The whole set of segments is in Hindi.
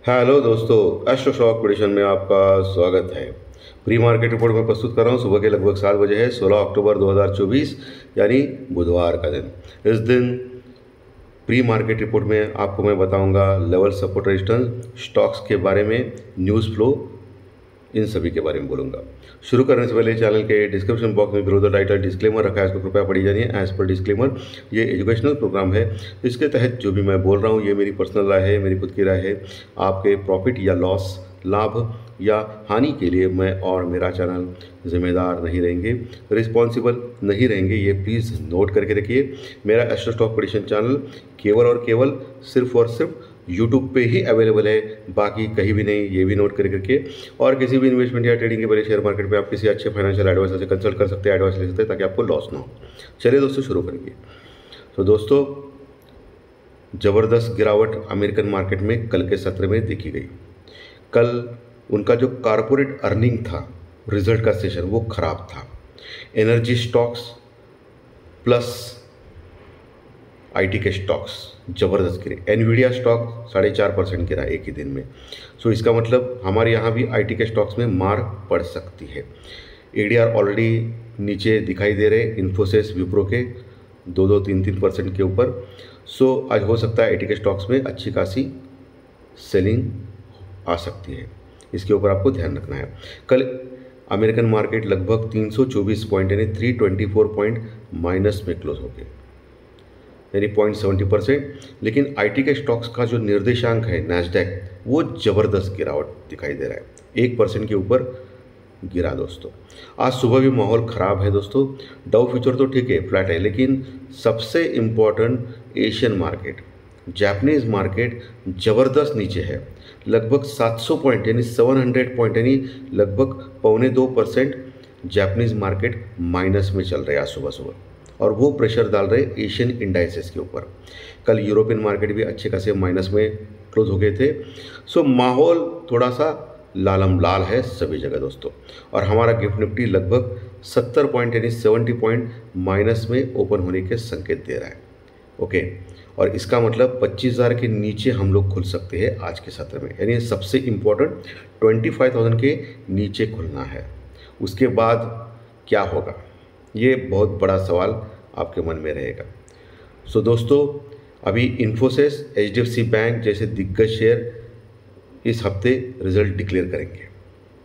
हेलो दोस्तों, एस्ट्रो शॉक प्रेडिक्शन में आपका स्वागत है। प्री मार्केट रिपोर्ट में प्रस्तुत कर रहा हूँ। सुबह के लगभग 7 बजे है, 16 अक्टूबर 2024 यानी बुधवार का दिन। इस दिन प्री मार्केट रिपोर्ट में आपको मैं बताऊंगा लेवल, सपोर्ट, रेजिस्टेंस, स्टॉक्स के बारे में, न्यूज़ फ्लो, इन सभी के बारे में बोलूंगा। शुरू करने से पहले चैनल के डिस्क्रिप्शन बॉक्स में बिलो द टाइटल डिस्क्लेमर रखा है, इसको कृपया पढ़ी जानिए। एज पर डिस्क्लेमर, ये एजुकेशनल प्रोग्राम है। इसके तहत जो भी मैं बोल रहा हूँ ये मेरी पर्सनल राय है, मेरी खुद की राय है। आपके प्रॉफिट या लॉस, लाभ या हानि के लिए मैं और मेरा चैनल जिम्मेदार नहीं रहेंगे, रिस्पॉन्सिबल नहीं रहेंगे। ये प्लीज़ नोट करके रखिए। मेरा एस्ट्रो स्टॉक प्रेडिक्शन चैनल केवल और केवल सिर्फ और सिर्फ यूट्यूब पे ही अवेलेबल है, बाकी कहीं भी नहीं। ये भी नोट करके और किसी भी इन्वेस्टमेंट या ट्रेडिंग के पहले शेयर मार्केट में आप किसी अच्छे फाइनेंशियल एडवाइजर से कंसल्ट कर सकते हैं, एडवाइस ले सकते हैं, ताकि आपको लॉस ना हो। चलिए दोस्तों, शुरू करेंगे। तो दोस्तों, ज़बरदस्त गिरावट अमेरिकन मार्केट में कल के सत्र में देखी गई। कल उनका जो कॉरपोरेट अर्निंग था, रिजल्ट का सेशन, वो खराब था। एनर्जी स्टॉक्स प्लस आईटी के स्टॉक्स ज़बरदस्त गिरे। एनवीडिया स्टॉक 4.5% गिरा एक ही दिन में। सो इसका मतलब हमारे यहाँ भी आईटी के स्टॉक्स में मार पड़ सकती है। एडीआर ऑलरेडी नीचे दिखाई दे रहे, इन्फोसिस, विप्रो के 2-2, 3-3% के ऊपर। सो आज हो सकता है आईटी के स्टॉक्स में अच्छी खासी सेलिंग आ सकती है। इसके ऊपर आपको ध्यान रखना है। कल अमेरिकन मार्केट लगभग 324 पॉइंट यानी 324 पॉइंट माइनस में क्लोज हो गए, यानी 0.70%। लेकिन आईटी के स्टॉक्स का जो निर्देशांक है नैस्डैक, वो ज़बरदस्त गिरावट दिखाई दे रहा है, 1% के ऊपर गिरा दोस्तों। आज सुबह भी माहौल ख़राब है दोस्तों। डाउ फ्यूचर तो ठीक है, फ्लैट है, लेकिन सबसे important Asian market, Japanese market ज़बरदस्त नीचे है। लगभग 700 पॉइंट यानी 700 पॉइंट यानी लगभग 0.25% जापानीज़ मार्केट माइनस में चल रहा है आज सुबह सुबह, और वो प्रेशर डाल रहे एशियन इंडाइसेस के ऊपर। कल यूरोपियन मार्केट भी अच्छे खासे माइनस में क्लोज हो गए थे। सो माहौल थोड़ा सा लालम लाल है सभी जगह दोस्तों। और हमारा गिफ्ट निफ्टी लगभग 70 पॉइंट यानी 70 पॉइंट माइनस में ओपन होने के संकेत दे रहा है। ओके, और इसका मतलब 25,000 के नीचे हम लोग खुल सकते हैं आज के सत्र में, यानी सबसे इम्पोर्टेंट 25,000 के नीचे खुलना है। उसके बाद क्या होगा, ये बहुत बड़ा सवाल आपके मन में रहेगा। सो दोस्तों, अभी इन्फोसिस, एचडीएफसी बैंक जैसे दिग्गज शेयर इस हफ्ते रिजल्ट डिक्लेयर करेंगे।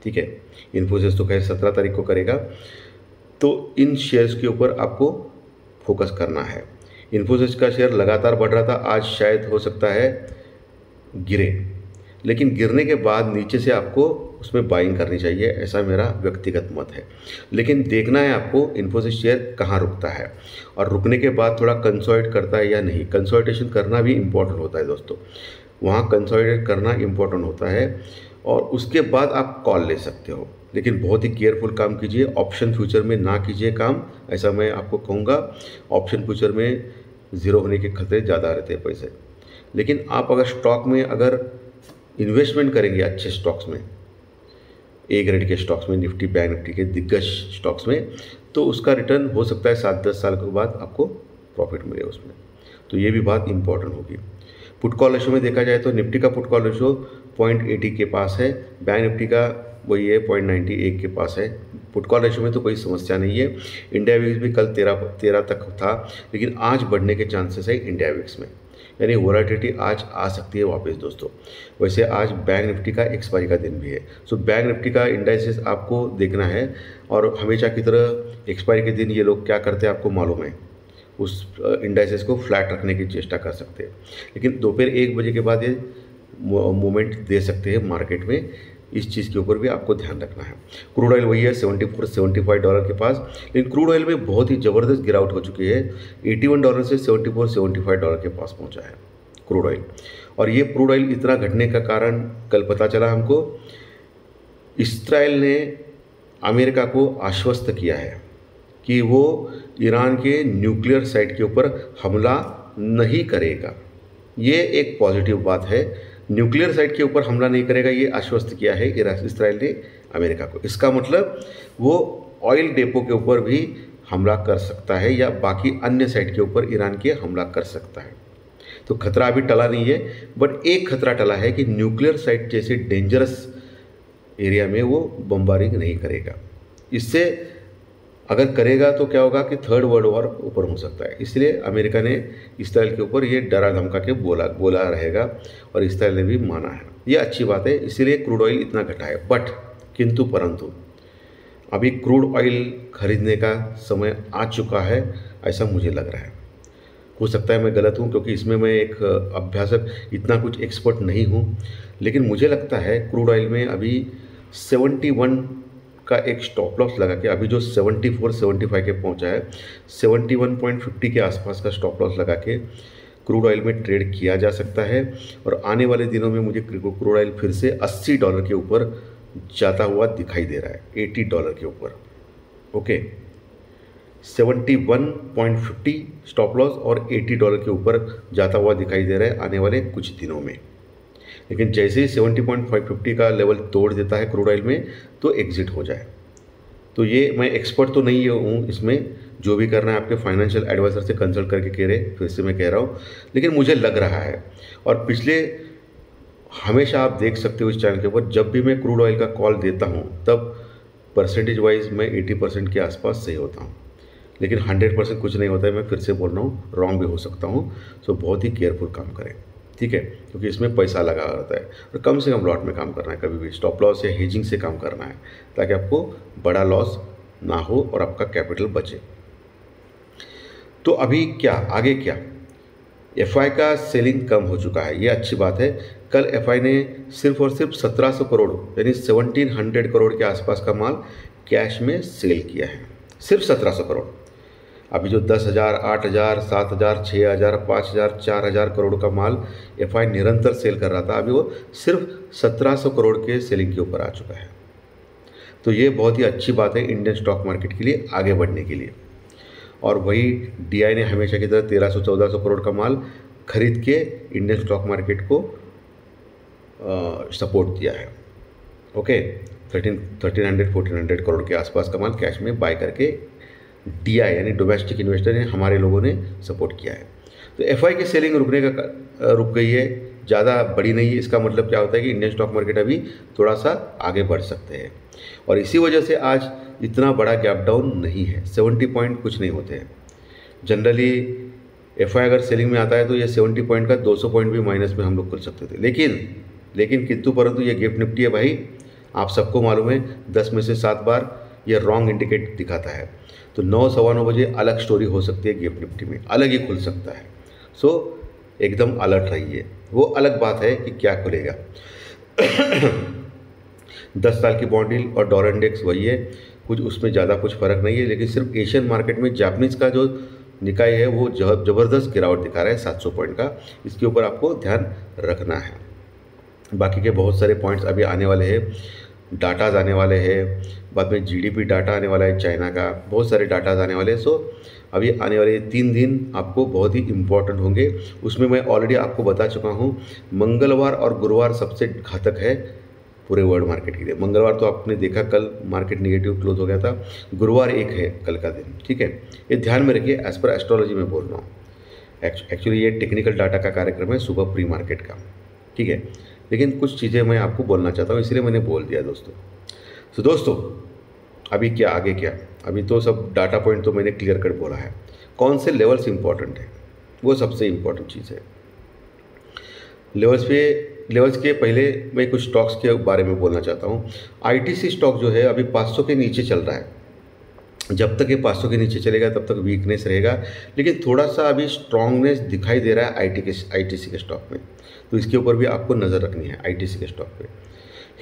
ठीक है, इन्फोसिस तो खैर 17 तारीख को करेगा। तो इन शेयर्स के ऊपर आपको फोकस करना है। इन्फोसिस का शेयर लगातार बढ़ रहा था, आज शायद हो सकता है गिरे, लेकिन गिरने के बाद नीचे से आपको उसमें बाइंग करनी चाहिए, ऐसा मेरा व्यक्तिगत मत है। लेकिन देखना है आपको इन्फोसिस शेयर कहाँ रुकता है, और रुकने के बाद थोड़ा कंसोलिडेट करता है या नहीं। कंसोलिडेशन करना भी इम्पोर्टेंट होता है दोस्तों, वहाँ कंसोलिडेट करना इम्पोर्टेंट होता है, और उसके बाद आप कॉल ले सकते हो। लेकिन बहुत ही केयरफुल काम कीजिए, ऑप्शन फ्यूचर में ना कीजिए काम, ऐसा मैं आपको कहूँगा। ऑप्शन फ्यूचर में ज़ीरो होने के खतरे ज़्यादा रहते हैं पैसे। लेकिन आप अगर स्टॉक में अगर इन्वेस्टमेंट करेंगे अच्छे स्टॉक्स में, ए ग्रेड के स्टॉक्स में, निफ्टी, बैंक निफ्टी के दिग्गज स्टॉक्स में, तो उसका रिटर्न हो सकता है 7-10 साल के बाद आपको प्रॉफिट मिले उसमें। तो ये भी बात इंपॉर्टेंट होगी। पुट कॉल रेशो में देखा जाए तो निफ्टी का पुट कॉल रेशो 0.80 के पास है, बैंक निफ्टी का वही है 0.91 के पास है। पुट कॉल रेशो में तो कोई समस्या नहीं है। इंडिया विक्स भी कल 13 तक था, लेकिन आज बढ़ने के चांसेस है इंडिया विक्स में, यानी वोलेटिलिटी आज आ सकती है वापस दोस्तों। वैसे आज बैंक निफ्टी का एक्सपायरी का दिन भी है। सो बैंक निफ्टी का इंडाइसेस आपको देखना है, और हमेशा की तरह एक्सपायरी के दिन ये लोग क्या करते हैं आपको मालूम है, उस इंडाइसेस को फ्लैट रखने की चेष्टा कर सकते हैं। लेकिन दोपहर 1 बजे के बाद ये मूवमेंट दे सकते हैं मार्केट में, इस चीज़ के ऊपर भी आपको ध्यान रखना है। क्रूड ऑयल वही है $74-75 के पास, लेकिन क्रूड ऑयल में बहुत ही ज़बरदस्त गिरावट हो चुकी है। $81 से $74-75 के पास पहुंचा है क्रूड ऑयल। और ये क्रूड ऑयल इतना घटने का कारण कल पता चला हमको, इस्राइल ने अमेरिका को आश्वस्त किया है कि वो ईरान के न्यूक्लियर साइट के ऊपर हमला नहीं करेगा। ये एक पॉजिटिव बात है, न्यूक्लियर साइट के ऊपर हमला नहीं करेगा, ये आश्वस्त किया है इस्राइल ने अमेरिका को। इसका मतलब वो ऑयल डेपो के ऊपर भी हमला कर सकता है, या बाकी अन्य साइट के ऊपर ईरान के हमला कर सकता है। तो खतरा अभी टला नहीं है, बट एक खतरा टला है कि न्यूक्लियर साइट जैसे डेंजरस एरिया में वो बम्बारिंग नहीं करेगा। इससे अगर करेगा तो क्या होगा कि थर्ड वर्ल्ड वॉर ऊपर हो सकता है। इसलिए अमेरिका ने इसराइल के ऊपर ये डरा धमका के बोला रहेगा और इसराइल ने भी माना है। ये अच्छी बात है, इसीलिए क्रूड ऑयल इतना घटा है। बट किंतु परंतु अभी क्रूड ऑयल खरीदने का समय आ चुका है, ऐसा मुझे लग रहा है। हो सकता है मैं गलत हूँ, क्योंकि इसमें मैं एक अभ्यासक इतना कुछ एक्सपर्ट नहीं हूँ, लेकिन मुझे लगता है क्रूड ऑयल में अभी 71 का एक स्टॉप लॉस लगा के, अभी जो 74-75 के पहुँचा है, 71.50 के आसपास का स्टॉप लॉस लगा के क्रूड ऑयल में ट्रेड किया जा सकता है। और आने वाले दिनों में मुझे क्रूड ऑयल फिर से $80 के ऊपर जाता हुआ दिखाई दे रहा है, $80 के ऊपर। ओके, 71.50 स्टॉप लॉस और $80 के ऊपर जाता हुआ दिखाई दे रहा है आने वाले कुछ दिनों में। लेकिन जैसे ही 70.550 का लेवल तोड़ देता है क्रूड ऑयल में, तो एग्जिट हो जाए। तो ये मैं एक्सपर्ट तो नहीं हूँ इसमें, जो भी करना है आपके फाइनेंशियल एडवाइज़र से कंसल्ट करके फिर से मैं कह रहा हूँ, लेकिन मुझे लग रहा है। और पिछले हमेशा आप देख सकते हो इस चैनल के ऊपर, जब भी मैं क्रूड ऑयल का कॉल देता हूँ तब परसेंटेज वाइज मैं 80% के आसपास सही होता हूँ, लेकिन 100% कुछ नहीं होता है। मैं फिर से बोल रहा हूँ, रॉन्ग भी हो सकता हूँ। सो बहुत ही केयरफुल काम करें, ठीक है, क्योंकि इसमें पैसा लगा रहता है और कम से कम लॉट में काम करना है। कभी भी स्टॉप लॉस या हेजिंग से काम करना है, ताकि आपको बड़ा लॉस ना हो और आपका कैपिटल बचे। तो अभी क्या, आगे क्या? एफआई का सेलिंग कम हो चुका है, ये अच्छी बात है। कल एफआई ने सिर्फ और सिर्फ 1700 करोड़ यानी 1700 करोड़ के आसपास का माल कैश में सेल किया है, सिर्फ 1700 करोड़। अभी जो 10,000, 8,000, 7,000, 6,000, 5,000, 4,000 करोड़ का माल एफआई निरंतर सेल कर रहा था, अभी वो सिर्फ 1700 करोड़ के सेलिंग के ऊपर आ चुका है। तो ये बहुत ही अच्छी बात है इंडियन स्टॉक मार्केट के लिए आगे बढ़ने के लिए। और वही डीआई ने हमेशा की तरह 1300-1400 करोड़ का माल खरीद के इंडियन स्टॉक मार्केट को सपोर्ट दिया है। ओके, 1300-1400 करोड़ के आसपास का माल कैश में बाय करके डीआई यानी डोमेस्टिक इन्वेस्टर ने, हमारे लोगों ने सपोर्ट किया है। तो एफआई की सेलिंग रुक गई है, ज़्यादा बड़ी नहीं है। इसका मतलब क्या होता है कि इंडियन स्टॉक मार्केट अभी थोड़ा सा आगे बढ़ सकते हैं, और इसी वजह से आज इतना बड़ा गैप डाउन नहीं है। 70 पॉइंट कुछ नहीं होते हैं जनरली। एफआई अगर सेलिंग में आता है तो ये 70 पॉइंट का 200 पॉइंट भी माइनस में हम लोग कर सकते थे। लेकिन किंतु परंतु ये गिफ्ट निफ्टी है भाई, आप सबको मालूम है 10 में से 7 बार ये रॉन्ग इंडिकेट दिखाता है। तो 9, सवा 9 बजे अलग स्टोरी हो सकती है गिफ्ट निफ्टी में, अलग ही खुल सकता है। सो एकदम अलर्ट रहिए। वो अलग बात है कि क्या खुलेगा। 10 साल की बॉन्ड यील्ड और डॉलर इंडेक्स वही है, कुछ उसमें ज़्यादा कुछ फ़र्क नहीं है। लेकिन सिर्फ एशियन मार्केट में जापानीज़ का जो निकाय है वो ज़बरदस्त गिरावट दिखा रहा है 700 पॉइंट का। इसके ऊपर आपको ध्यान रखना है। बाकी के बहुत सारे पॉइंट्स अभी आने वाले हैं, डाटाज आने वाले हैं, बाद में जीडीपी डाटा आने वाला है चाइना का, बहुत सारे डाटाज आने वाले हैं। सो अभी आने वाले 3 दिन आपको बहुत ही इम्पोर्टेंट होंगे। उसमें मैं ऑलरेडी आपको बता चुका हूँ, मंगलवार और गुरुवार सबसे घातक है पूरे वर्ल्ड मार्केट के लिए। मंगलवार तो आपने देखा कल मार्केट नेगेटिव क्लोज हो गया था, गुरुवार एक है कल का दिन, ठीक है। ये ध्यान में रखिए, एज पर एस्ट्रोलॉजी में बोल रहा हूँ। एक्चुअली ये टेक्निकल डाटा का कार्यक्रम है सुबह प्री मार्केट का, ठीक है। लेकिन कुछ चीज़ें मैं आपको बोलना चाहता हूँ, इसलिए मैंने बोल दिया दोस्तों। तो दोस्तों अभी क्या, आगे क्या? अभी तो सब डाटा पॉइंट तो मैंने क्लियर कट बोला है। कौन से लेवल्स इंपॉर्टेंट है, वो सबसे इम्पॉर्टेंट चीज़ है। लेवल्स के पहले मैं कुछ स्टॉक्स के बारे में बोलना चाहता हूँ। आईटीसी स्टॉक जो है अभी 500 के नीचे चल रहा है। जब तक ये 500 के नीचे चलेगा तब तक वीकनेस रहेगा, लेकिन थोड़ा सा अभी स्ट्रांगनेस दिखाई दे रहा है आईटीसी के स्टॉक में। तो इसके ऊपर भी आपको नज़र रखनी है, आईटीसी के स्टॉक पे।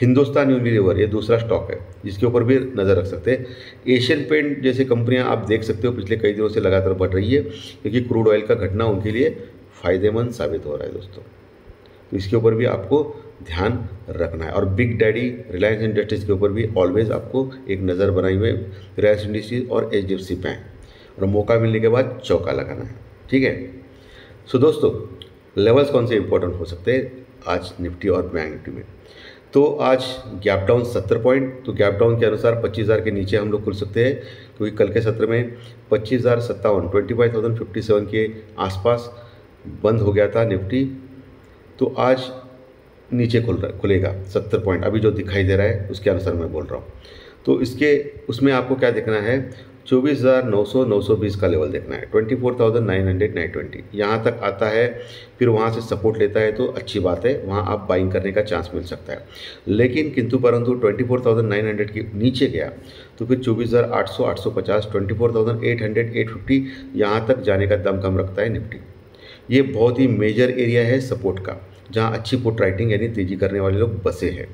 हिंदुस्तान यूनिलीवर ये दूसरा स्टॉक है, जिसके ऊपर भी नज़र रख सकते हैं। एशियन पेंट जैसी कंपनियां आप देख सकते हो पिछले कई दिनों से लगातार बढ़ रही है, क्योंकि क्रूड ऑयल का घटना उनके लिए फ़ायदेमंद साबित हो रहा है दोस्तों। तो इसके ऊपर भी आपको ध्यान रखना है। और बिग डैडी रिलायंस इंडस्ट्रीज़ के ऊपर भी ऑलवेज आपको एक नज़र बनाई हुई, रिलायंस इंडस्ट्रीज और एचडीएफसी बैंक, और मौका मिलने के बाद चौका लगाना है, ठीक है। सो दोस्तों लेवल्स कौन से इंपॉर्टेंट हो सकते हैं आज निफ्टी और बैंक निफ्टी में? तो आज गैप डाउन 70 पॉइंट, तो गैप डाउन के अनुसार 25,000 के नीचे हम लोग खुल सकते हैं, क्योंकि कल के सत्र में 25,057 25,057 के आसपास बंद हो गया था निफ्टी, तो आज नीचे खुलेगा 70 पॉइंट, अभी जो दिखाई दे रहा है उसके अनुसार मैं बोल रहा हूँ। तो इसके उसमें आपको क्या देखना है, 24,900 920 का लेवल देखना है, 24,900 920 यहाँ तक आता है, फिर वहाँ से सपोर्ट लेता है तो अच्छी बात है, वहाँ आप बाइंग करने का चांस मिल सकता है। लेकिन किंतु परंतु 24,900 के नीचे गया तो फिर 24,800 850 24,800 850 यहाँ तक जाने का दम कम रखता है निफ्टी। ये बहुत ही मेजर एरिया है सपोर्ट का, जहाँ अच्छी पुट राइटिंग यानी तेजी करने वाले लोग बसे हैं।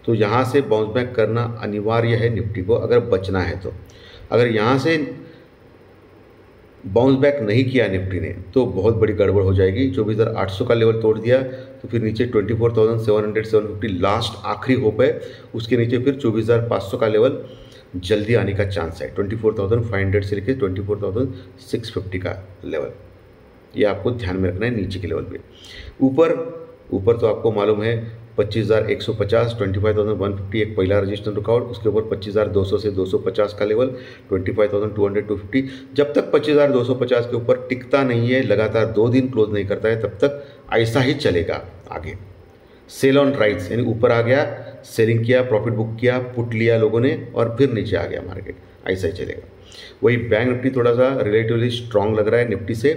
तो यहाँ से बाउंस बैक करना अनिवार्य है निफ्टी को, अगर बचना है तो। अगर यहाँ से बाउंस बैक नहीं किया निफ्टी ने तो बहुत बड़ी गड़बड़ हो जाएगी। 24,800 का लेवल तोड़ दिया तो फिर नीचे 24,700 750 लास्ट आखिरी होप है, उसके नीचे फिर 24,500 का लेवल जल्दी आने का चांस है। 24,500 से लेकर 24,650 का लेवल, ये आपको ध्यान में रखना है नीचे के लेवल पे। ऊपर तो आपको मालूम है 25,150 25,150 एक पहला रजिस्टेंस रुकावट, उसके ऊपर 25,200 से 250 का लेवल, 25,200 250। जब तक 25,250 के ऊपर टिकता नहीं है, लगातार 2 दिन क्लोज नहीं करता है, तब तक ऐसा ही चलेगा आगे। सेल ऑन राइट्स यानी ऊपर आ गया, सेलिंग किया, प्रॉफिट बुक किया, पुट लिया लोगों ने और फिर नीचे आ गया मार्केट, ऐसा ही चलेगा। वही बैंक निफ्टी थोड़ा सा रिलेटिवली स्ट्रांग लग रहा है निफ्टी से।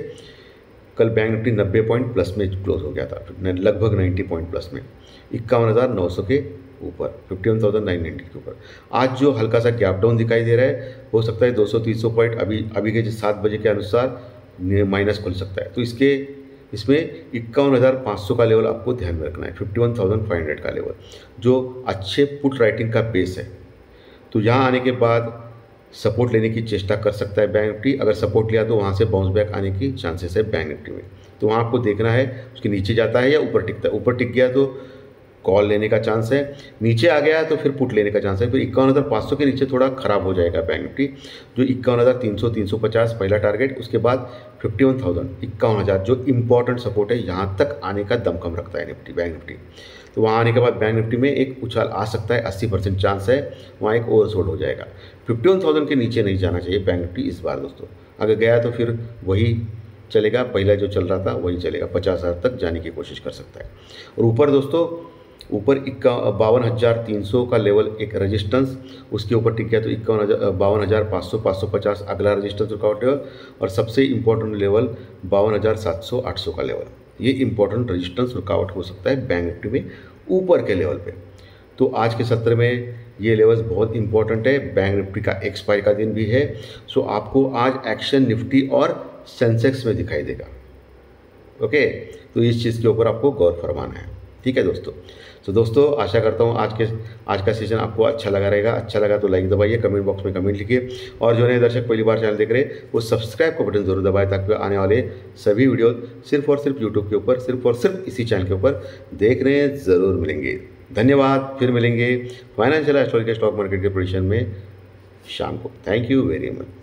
कल बैंक निफ्टी 90 पॉइंट प्लस में क्लोज हो गया था, लगभग 90 पॉइंट प्लस में, 51,900 के ऊपर, 51,990 के ऊपर। आज जो हल्का सा गैप डाउन दिखाई दे रहा है, हो सकता है 200-300 पॉइंट अभी के 7 बजे के अनुसार माइनस खुल सकता है। तो इसमें 51,500 का लेवल आपको ध्यान में रखना है, 51,500 का लेवल, जो अच्छे पुट राइटिंग का बेस है। तो यहाँ आने के बाद सपोर्ट लेने की चेष्टा कर सकता है बैंक निफ्टी। अगर सपोर्ट लिया तो वहाँ से बाउंस बैक आने की चांसेस है बैंक निफ्टी में। तो वहाँ आपको देखना है उसके नीचे जाता है या ऊपर टिकता है। ऊपर टिक गया तो कॉल लेने का चांस है, नीचे आ गया तो फिर पुट लेने का चांस है। फिर 51,500 के नीचे थोड़ा खराब हो जाएगा बैंक निफ्टी, जो 51,300 350 पहला टारगेट, उसके बाद 51,000 51,000 जो इंपॉर्टेंट सपोर्ट है, यहाँ तक आने का दम कम रखता है निफ्टी बैंक निफ्टी। तो वहाँ आने के बाद बैंक निफ्टी में एक उछाल आ सकता है, 80% चांस है, वहाँ एक ओवरसोल्ड हो जाएगा। 51,000 के नीचे नहीं जाना चाहिए बैंक निफ्टी इस बार दोस्तों। अगर गया तो फिर वही चलेगा, पहला जो चल रहा था वही चलेगा, 50,000 तक जाने की कोशिश कर सकता है। और ऊपर दोस्तों, ऊपर 52,300 का लेवल एक रजिस्टेंस, उसके ऊपर टिक गया तो 52,500 550 अगला रजिस्टेंस रुकावट लेवल, और सबसे इम्पोर्टेंट लेवल 52,700 800 का लेवल। ये इंपॉर्टेंट रजिस्टेंस रुकावट हो सकता है बैंक निफ्टी में ऊपर के लेवल पे। तो आज के सत्र में ये लेवल्स बहुत इंपॉर्टेंट है। बैंक निफ्टी का एक्सपायरी का दिन भी है, सो आपको आज एक्शन निफ्टी और सेंसेक्स में दिखाई देगा। ओके, तो इस चीज़ के ऊपर आपको गौर फरमाना है, ठीक है दोस्तों। तो दोस्तों आशा करता हूँ आज का सेशन आपको अच्छा लगा रहेगा। अच्छा लगा तो लाइक दबाइए, कमेंट बॉक्स में कमेंट लिखिए, और जो नए दर्शक पहली बार चैनल देख रहे हैं वो सब्सक्राइब का बटन जरूर दबाएं, ताकि आने वाले सभी वीडियो सिर्फ और सिर्फ यूट्यूब के ऊपर, सिर्फ और सिर्फ इसी चैनल के ऊपर देखने ज़रूर मिलेंगे। धन्यवाद, फिर मिलेंगे फाइनेंशियल एस्ट्रोलॉजी के स्टॉक मार्केट के प्रेडिक्शन में शाम को। Thank you very much.